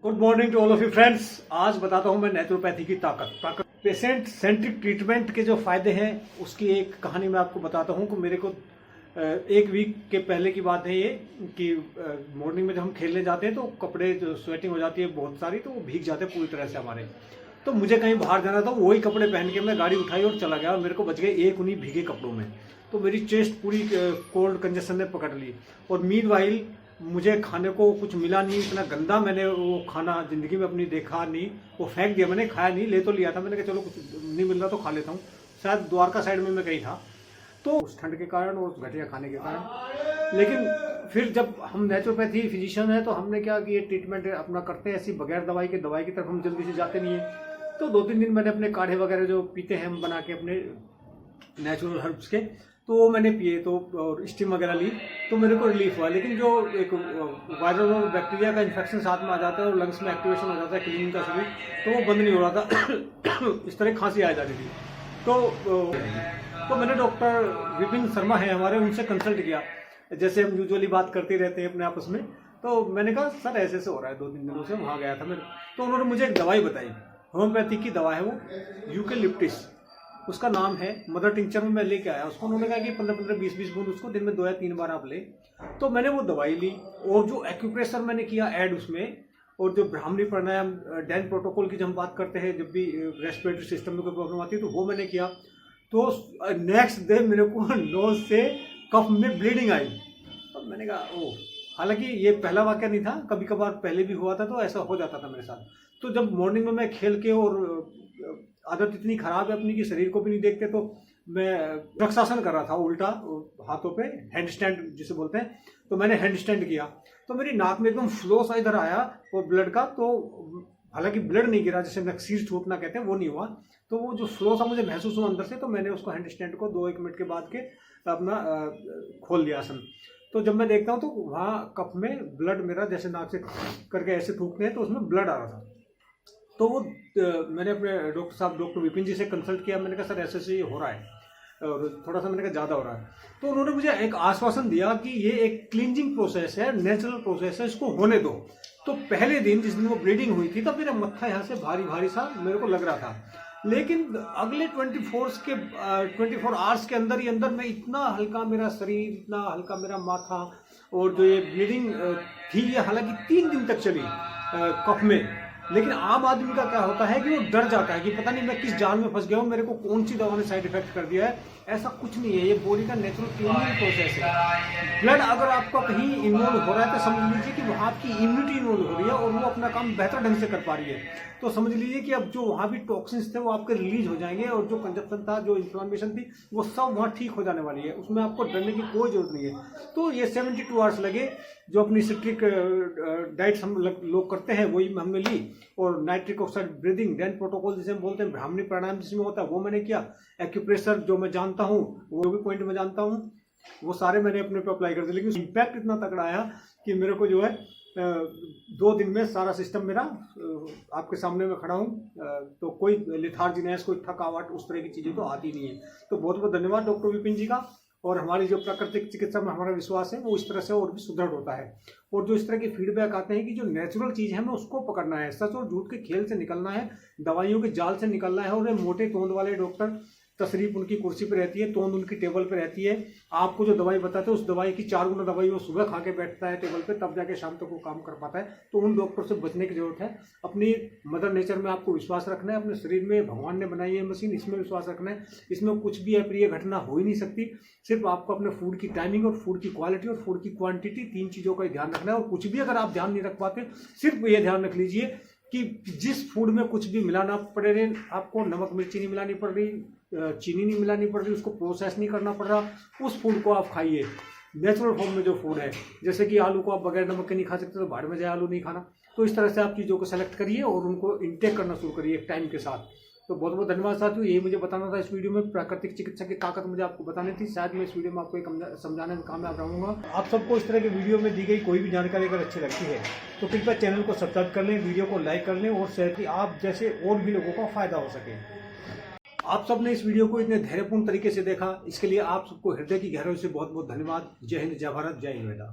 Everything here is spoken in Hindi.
Good morning to all of you friends. आज बताता हूं मैं नेचुरोपैथी की ताकत। पेशेंट सेंट्रिक ट्रीटमेंट के जो फायदे हैं उसकी एक कहानी मैं आपको बताता हूं कि मेरे को एक वीक के पहले की बात है ये कि मॉर्निंग में जब हम खेलने जाते हैं तो कपड़े जो स्वेटिंग हो जाती है बहुत सारी, तो वो भीग जाते हैं पूरी तरह से हमारे। तो मुझे कहीं बाहर जाना था, वही कपड़े पहन के मैं गाड़ी उठाई और चला गया और मेरे को बच गए एक उन्हीं भीगे कपड़ों में। तो मेरी चेस्ट पूरी कोल्ड कंजेशन ने पकड़ ली और मीनवाइल मुझे खाने को कुछ मिला नहीं। इतना गंदा मैंने वो खाना जिंदगी में अपनी देखा नहीं। वो फेंक दिया मैंने, खाया नहीं। ले तो लिया था मैंने कहा चलो कुछ नहीं मिल रहा तो खा लेता हूँ। शायद द्वारका साइड में मैं कहीं था, तो उस ठंड के कारण और उस घटिया खाने के कारण। लेकिन फिर जब हम नेचुरोपैथी फिजिशियन है तो हमने क्या कि ये ट्रीटमेंट अपना करते हैं ऐसी बगैर दवाई के। दवाई की तरफ हम जल्दी से जाते नहीं है। तो 2-3 दिन मैंने अपने काढ़े वगैरह जो पीते हैं हम बना के अपने नेचुरल हर्ब्स के, तो वो मैंने पिए तो और स्टीम वगैरह ली तो मेरे को रिलीफ हुआ। लेकिन जो एक वायरल और बैक्टीरिया का इन्फेक्शन साथ में आ जाता है और लंग्स में एक्टिवेशन हो जाता है क्लीनिंग का शरीर, तो वो बंद नहीं हो रहा था। इस तरह खांसी आ जाती थी। तो मैंने डॉक्टर विपिन शर्मा है हमारे, उनसे कंसल्ट किया। जैसे हम यूजुअली बात करते रहते हैं अपने आपस में, तो मैंने कहा सर ऐसे हो रहा है 2-3 दिनों से। वहाँ गया था मैं, तो उन्होंने मुझे एक दवाई बताई, होम्योपैथिक की दवा है वो, यूकेलिप्टिस उसका नाम है। मदर टिंचर में मैं लेके आया उसको। उन्होंने कहा कि 15-15, 20-20 बूंद उसको दिन में 2 या 3 बार आप ले। तो मैंने वो दवाई ली और जो एक्यूप्रेशर मैंने किया ऐड उसमें, और जो ब्राह्मणी प्राणायाम डैन प्रोटोकॉल की जब हम बात करते हैं, जब भी रेस्पिरेटरी सिस्टम में कोई प्रॉब्लम आती है तो वो मैंने किया। तो नेक्स्ट डे मेरे को नोज से कफ में ब्लीडिंग आई। तो मैंने कहा ओह, हालांकि ये पहला वाक्य नहीं था, कभी कभार पहले भी हुआ था, तो ऐसा हो जाता था मेरे साथ। तो जब मॉर्निंग में मैं खेल के, और आदत इतनी खराब है अपनी कि शरीर को भी नहीं देखते, तो मैं वृक्षासन कर रहा था उल्टा हाथों पे, हैंड स्टैंड जिसे बोलते हैं। तो मैंने हैंड स्टैंड किया तो मेरी नाक में एकदम फ्लो सा इधर आया और ब्लड का। तो हालांकि ब्लड नहीं गिरा, जैसे नक्सीर छूटना कहते हैं, वो नहीं हुआ। तो वो जो फ्लो सा मुझे महसूस हुआ अंदर से, तो मैंने उसको हैंड स्टैंड को 2-1 मिनट के बाद के अपना खोल दिया आसन। तो जब मैं देखता हूँ तो वहाँ कफ में ब्लड मेरा जैसे नाक से करके ऐसे थूकते हैं तो उसमें ब्लड आ रहा था। तो वो मैंने अपने डॉक्टर साहब डॉक्टर विपिन जी से कंसल्ट किया। मैंने कहा सर ऐसे हो रहा है और थोड़ा सा मैंने कहा ज़्यादा हो रहा है। तो उन्होंने मुझे एक आश्वासन दिया कि ये एक क्लींजिंग प्रोसेस है, नेचुरल प्रोसेस है, इसको होने दो। तो पहले दिन जिस दिन वो ब्लीडिंग हुई थी तब मेरा मत्था यहाँ से भारी भारी सा मेरे को लग रहा था। लेकिन अगले 24 आवर्स के अंदर ही अंदर मैं इतना हल्का मेरा शरीर, इतना हल्का मेरा माथा, और जो ये ब्लीडिंग थी ये हालांकि 3 दिन तक चली कफ में। लेकिन आम आदमी का क्या होता है कि वो डर जाता है कि पता नहीं मैं किस जाल में फंस गया हूँ, मेरे को कौन सी दवा ने साइड इफेक्ट कर दिया है। ऐसा कुछ नहीं है, ये बॉडी का नेचुरल क्लीनिंग प्रोसेस है। ब्लड अगर आपका कहीं इन्वॉल्व हो रहा है तो समझ लीजिए कि वहाँ आपकी इम्यूनिटी इन्वॉल्व हो रही है और वो अपना काम बेहतर ढंग से कर पा रही है। तो समझ लीजिए कि अब जो वहाँ भी टॉक्सिन्स थे वो आपके रिलीज हो जाएंगे और जो कंजप्शन था, जो इन्फ्लामेशन थी, वो सब वहाँ ठीक हो जाने वाली है। उसमें आपको डरने की कोई जरूरत नहीं है। तो ये 72 आवर्स लगे। जो अपनी स्ट्रिक्ट डाइट्स हम लोग करते हैं वही हमने ली, और nitric oxide breathing Dan protocol जिसे हम बोलते हैं, ब्राह्मणी प्राणायाम जिसमें होता है वो मैंने किया। एक्यूप्रेशर जो मैं जानता हूँ, वो भी पॉइंट मैं जानता हूँ, वो सारे मैंने अपने पे अप्लाई कर दिए। लेकिन इम्पैक्ट इतना तगड़ा आया कि मेरे को जो है 2 दिन में सारा सिस्टम मेरा आपके सामने में खड़ा हूँ। तो कोई लिथार्जीनेस, कोई थकावट, उस तरह की चीज़ें तो आती नहीं है। तो बहुत बहुत धन्यवाद डॉक्टर विपिन जी का। और हमारी जो प्राकृतिक चिकित्सा में हमारा विश्वास है वो इस तरह से और भी सुदृढ़ होता है। और जो इस तरह के फीडबैक आते हैं कि जो नेचुरल चीज़ है हमें उसको पकड़ना है, सच और झूठ के खेल से निकलना है, दवाइयों के जाल से निकलना है। और ये मोटे तोंद वाले डॉक्टर, तशरीफ उनकी कुर्सी पे रहती है, तोंद उनकी टेबल पे रहती है। आपको जो दवाई बताते हैं उस दवाई की 4 गुना दवाई वो सुबह खा के बैठता है टेबल पे, तब जाके शाम तक वो काम कर पाता है। तो उन डॉक्टर से बचने की जरूरत है। अपनी मदर नेचर में आपको विश्वास रखना है, अपने शरीर में भगवान ने बनाई है मशीन, इसमें विश्वास रखना है। इसमें कुछ भी अप्रिय घटना हो ही नहीं सकती। सिर्फ आपको अपने फूड की टाइमिंग और फूड की क्वालिटी और फूड की क्वांटिटी, 3 चीज़ों का ध्यान रखना है। और कुछ भी अगर आप ध्यान नहीं रख पाते, सिर्फ ये ध्यान रख लीजिए कि जिस फूड में कुछ भी मिलाना पड़ रहे, आपको नमक मिर्ची नहीं मिलानी पड़ रही, चीनी नहीं मिलानी पड़ रही, उसको प्रोसेस नहीं करना पड़ रहा, उस फूड को आप खाइए। नेचुरल फॉर्म में जो फूड है, जैसे कि आलू को आप बगैर नमक के नहीं खा सकते, तो भाड़ में जाए आलू नहीं खाना। तो इस तरह से आप चीज़ों को सेलेक्ट करिए और उनको इंटेक करना शुरू करिए एक टाइम के साथ। तो बहुत बहुत धन्यवाद साथियों, यही मुझे बताना था इस वीडियो में। प्राकृतिक चिकित्सा की ताकत मुझे आपको बतानी थी। शायद मैं इस वीडियो में आपको एक समझाने में कामयाब रहूँगा। आप सबको इस तरह के वीडियो में दी गई कोई भी जानकारी अगर अच्छी लगती है तो कृपया चैनल को सब्सक्राइब कर लें, वीडियो को लाइक कर लें और शेयर की आप जैसे और भी लोगों को फायदा हो सके। आप सबने इस वीडियो को इतने धैर्यपूर्ण तरीके से देखा, इसके लिए आप सबको हृदय की गहराई से बहुत बहुत धन्यवाद। जय हिंद, जय भारत, जय हिंद।